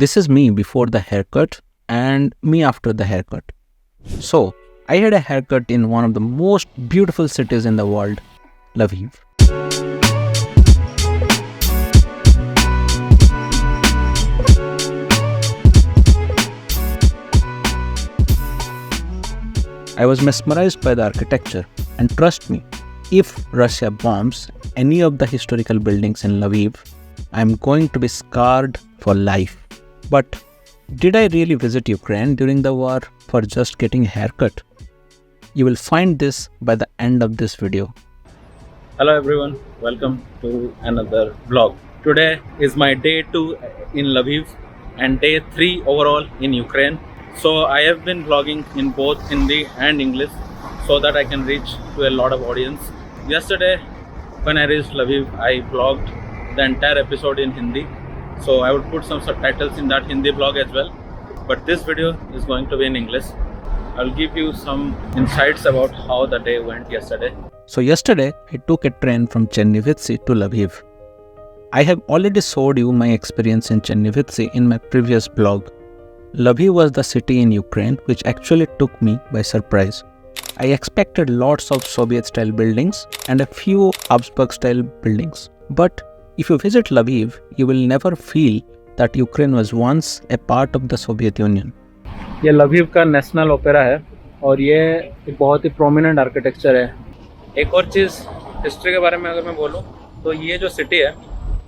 This is me before the haircut and me after the haircut. So, I had a haircut in one of the most beautiful cities in the world, Lviv. I was mesmerized by the architecture, and trust me, if Russia bombs any of the historical buildings in Lviv, I am going to be scarred for life. But did I really visit Ukraine during the war for just getting a haircut? You will find this by the end of this video. Hello everyone, welcome to another vlog. Today is my day 2 in Lviv and day 3 overall in Ukraine. So I have been vlogging in both Hindi and English so that I can reach to a lot of audience. Yesterday when I reached Lviv, I vlogged the entire episode in Hindi. So I would put some subtitles in that Hindi vlog as well. But this video is going to be in English. I'll give you some insights about how the day went yesterday. So yesterday, I took a train from Chernivtsi to Lviv. I have already showed you my experience in Chernivtsi in my previous blog. Lviv was the city in Ukraine which actually took me by surprise. I expected lots of Soviet-style buildings and a few Habsburg-style buildings. But if you visit Lviv, you will never feel that Ukraine was once a part of the Soviet Union. ये Lviv का national opera है और ये एक बहुत ही prominent architecture है. एक और चीज़ हिस्ट्री के बारे में अगर मैं बोलूँ तो ये जो सिटी है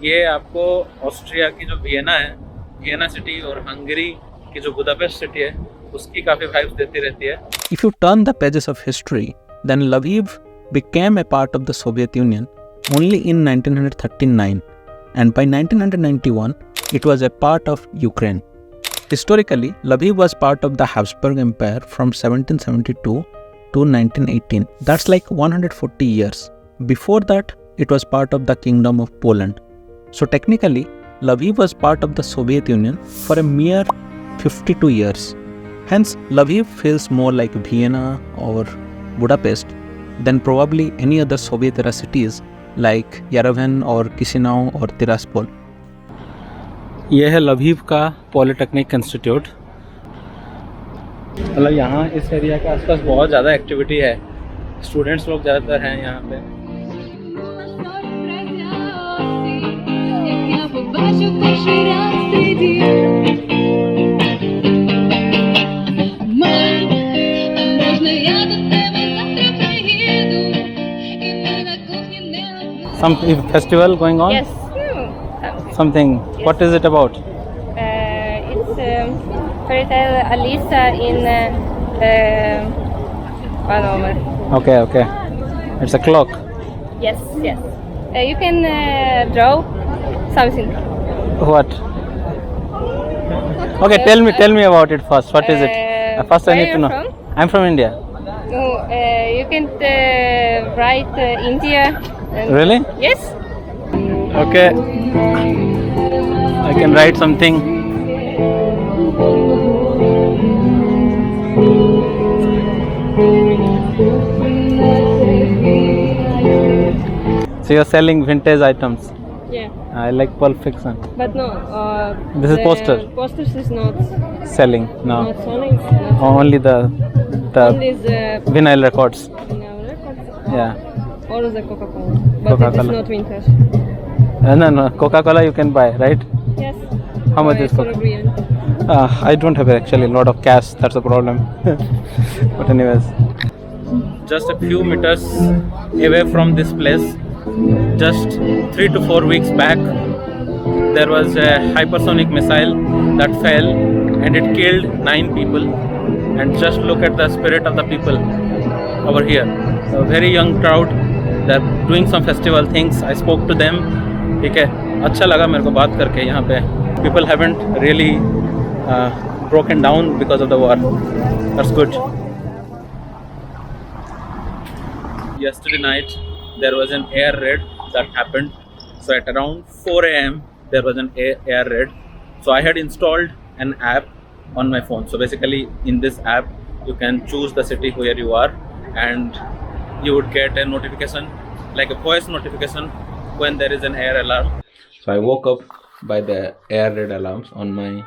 ये आपको ऑस्ट्रिया की जो वियना सिटी और हंगरी की जो बुदापेस्ट सिटी है उसकी काफ़ी वाइब्स देती रहती है. If you turn the pages of history, then Lviv became a part of the Soviet Union only in 1939, and by 1991 it was a part of Ukraine. Historically, Lviv was part of the Habsburg Empire from 1772 to 1918. That's like 140 years. Before that, it was part of the Kingdom of Poland. So technically, Lviv was part of the Soviet Union for a mere 52 years. Hence, Lviv feels more like Vienna or Budapest than probably any other Soviet-era cities like Yerevan or Chisinau or Tiraspol. ये है Lviv का polytechnic institute. मतलब यहाँ इस area के आसपास बहुत ज़्यादा एक्टिविटी है. स्टूडेंट्स लोग ज़्यादातर हैं यहाँ पे. Some festival going on? Yes. Something. What is it about? It's fairy tale Alisa in Panomer. Okay. It's a clock. Yes. You can draw something. What? Okay, tell me about it first. What is it? First I need to know. From? I'm from India. No, you can write India. Really? Yes. Okay. I can write something. So you're selling vintage items. Yeah. I like Pulp Fiction. But no. This is poster. Posters is not Selling. No. not selling. Not Only the only the vinyl records. records. Yeah. Or the Coca-Cola. But it Coca-Cola. is not vintage. No. Coca-Cola you can buy, right? Yes. How much is for Coca? a green? I don't have actually a lot of cash. That's the problem. But anyways, just a few meters away from this place, just 3 to 4 weeks back, there was a hypersonic missile that fell and it killed 9 people. And just look at the spirit of the people over here. A very young crowd. They're doing some festival things. I spoke to them. ठीक है, अच्छा लगा मेरे को बात करके यहाँ पे. People haven't really broken down because of the war. That's good. Yesterday night there was an air raid that happened. So at around 4 a.m. there was an air raid. So I had installed an app on my phone. So basically in this app you can choose the city where you are and you would get a notification, like a voice notification when there is an air alarm. So I woke up by the air raid alarms on my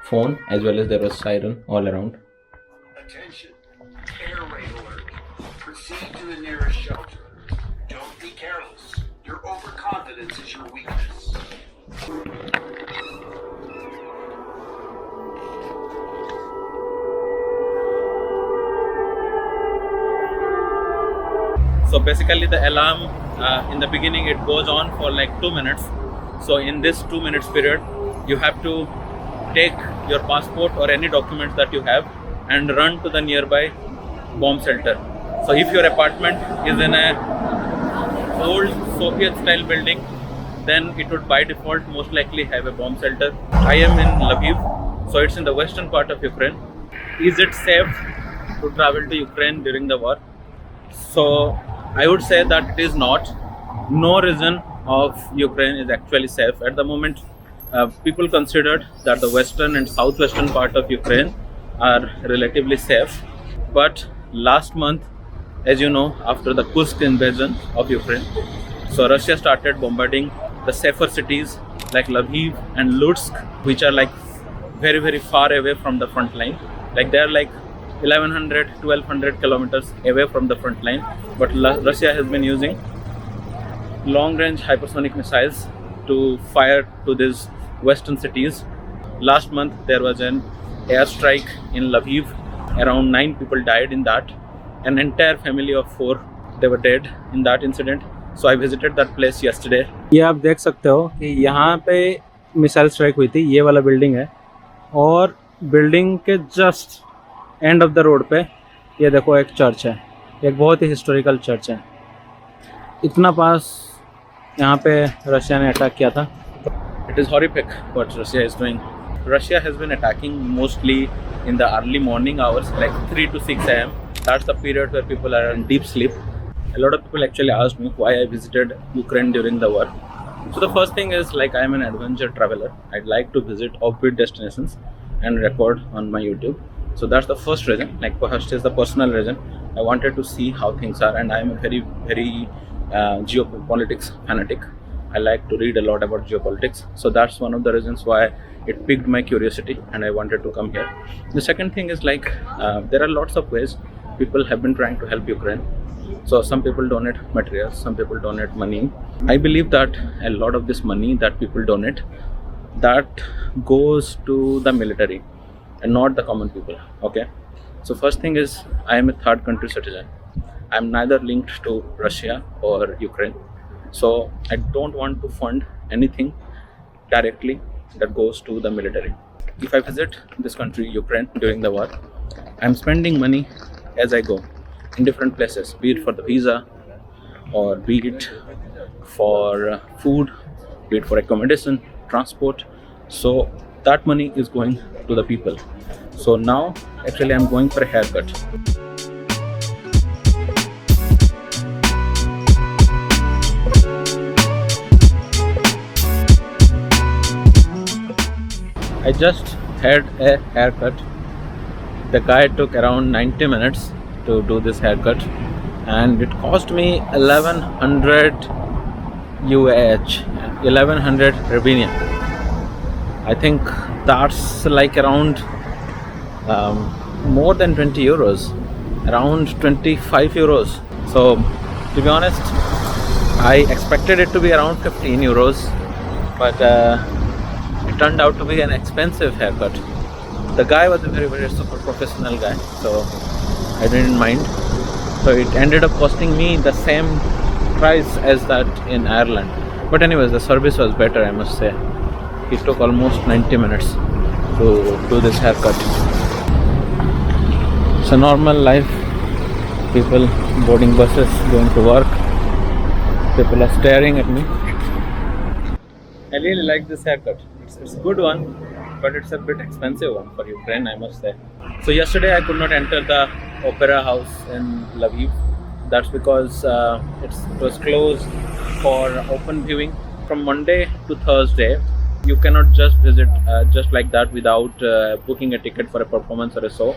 phone, as well as there was siren all around. Attention. Air raid alert. Proceed to the nearest shelter. Don't be careless. Your overconfidence is your weakness. So basically the alarm in the beginning it goes on for like 2 minutes. So in this 2 minutes period you have to take your passport or any documents that you have and run to the nearby bomb shelter. So if your apartment is in a old Soviet style building, then it would by default most likely have a bomb shelter. I am in Lviv, so it's in the western part of Ukraine. Is it safe to travel to Ukraine during the war? So I would say that it is not. No region of Ukraine is actually safe at the moment. People considered that the western and southwestern part of Ukraine are relatively safe, but last month, as you know, after the Kursk invasion of Ukraine, so Russia started bombarding the safer cities like Lviv and Lutsk, which are like very, very far away from the front line. Like they are like 1100, 1200 kilometers away from the front line. But Russia has been using long-range hypersonic missiles to fire to these western cities. Last month there was an airstrike in Lviv. Around 9 people died in that. An entire family of 4, they were dead in that incident. So I visited that place yesterday. ये आप देख सकते हो कि यहाँ पे missile strike हुई थी, ये वाला बिल्डिंग है, और बिल्डिंग के just end of the road पे ये देखो एक चर्च है, एक बहुत ही हिस्टोरिकल चर्च है। इतना पास यहाँ पे रशिया ने अटैक किया था। It is horrific what Russia is doing. Russia has been attacking mostly in the early morning hours, like 3 to 6 a.m. That's the period where people are in deep sleep. A lot of people actually asked me why I visited Ukraine during the war. So the first thing is, like, I am an adventure traveler. I'd like to visit offbeat destinations and record on my YouTube. So that's the first reason. Like, first is the personal reason. I wanted to see how things are, and I am a very, very geopolitics fanatic. I like to read a lot about geopolitics. So that's one of the reasons why it piqued my curiosity and I wanted to come here. The second thing is, like, there are lots of ways people have been trying to help Ukraine. So some people donate materials, some people donate money. I believe that a lot of this money that people donate, that goes to the military and not the common people. Okay. So first thing is, I am a third country citizen. I am neither linked to Russia or Ukraine. So I don't want to fund anything directly that goes to the military. If I visit this country, Ukraine, during the war, I'm spending money as I go in different places, be it for the visa or be it for food, be it for accommodation, transport. So that money is going to the people. So now actually I'm going for a haircut. I just had a haircut. The guy took around 90 minutes to do this haircut and it cost me 1100 UAH, 1100 Armenian. I think that's like around more than 20 euros, around 25 euros. So to be honest, I expected it to be around 15 euros, but it turned out to be an expensive haircut. The guy was a very, very super professional guy, so I didn't mind. So it ended up costing me the same price as that in Ireland. But anyways, the service was better, I must say. It took almost 90 minutes to do this haircut. It's a normal life. People boarding buses, going to work. People are staring at me. I really like this haircut. It's a good one, but it's a bit expensive one for Ukraine, I must say. So yesterday I could not enter the Opera House in Lviv. That's because it was closed for open viewing. From Monday to Thursday, you cannot just visit just like that without booking a ticket for a performance or a show.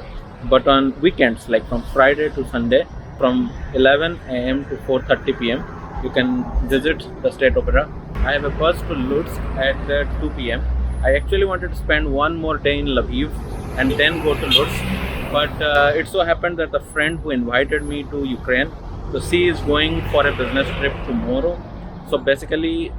But on weekends, like from Friday to Sunday, from 11 a.m. to 4:30 p.m., you can visit the State Opera. I have a bus to Lutsk at 2 p.m. I actually wanted to spend one more day in Lviv and then go to Lutsk, but it so happened that the friend who invited me to Ukraine, so she is going for a business trip tomorrow. So basically,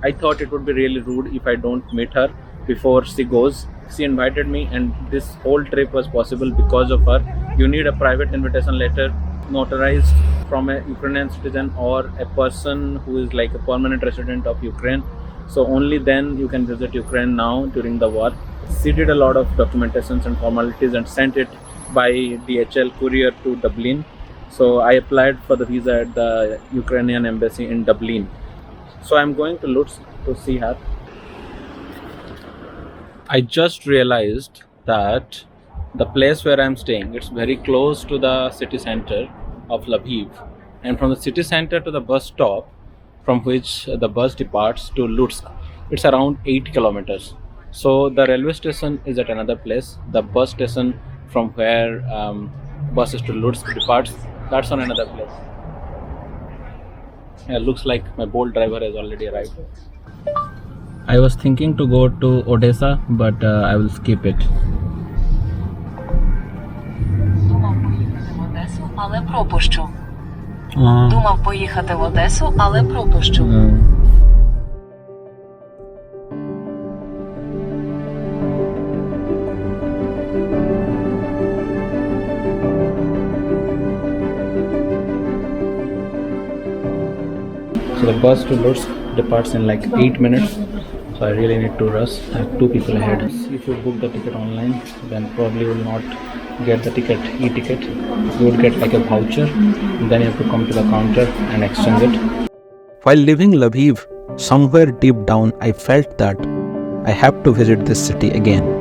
I thought it would be really rude if I don't meet her before she goes. She invited me, and this whole trip was possible because of her. You need a private invitation letter notarized from a Ukrainian citizen or a person who is like a permanent resident of Ukraine. So only then you can visit Ukraine now during the war. She did a lot of documentations and formalities and sent it by DHL courier to Dublin. So I applied for the visa at the Ukrainian embassy in Dublin. So I'm going to Lutsk to see her. I just realized that the place where I'm staying, it's very close to the city center of Lviv, and from the city center to the bus stop from which the bus departs to Lutsk, it's around 8 kilometers. So the railway station is at another place. The bus station from where buses to Lutsk departs, that's on another place. Yeah, looks like my Bolt driver has already arrived. I was thinking to go to Odessa, but I will skip it. Думав поїхати в Одесу, але пропущу. Думав поїхати в Одесу, але пропущу. So the bus to Lutsk departs in like 8 minutes. So I really need to rush. I have 2 people ahead. If you book the ticket online, then probably will not get the ticket, e-ticket. You would get like a voucher. Then you have to come to the counter and exchange it. While leaving Lviv, somewhere deep down I felt that I have to visit this city again.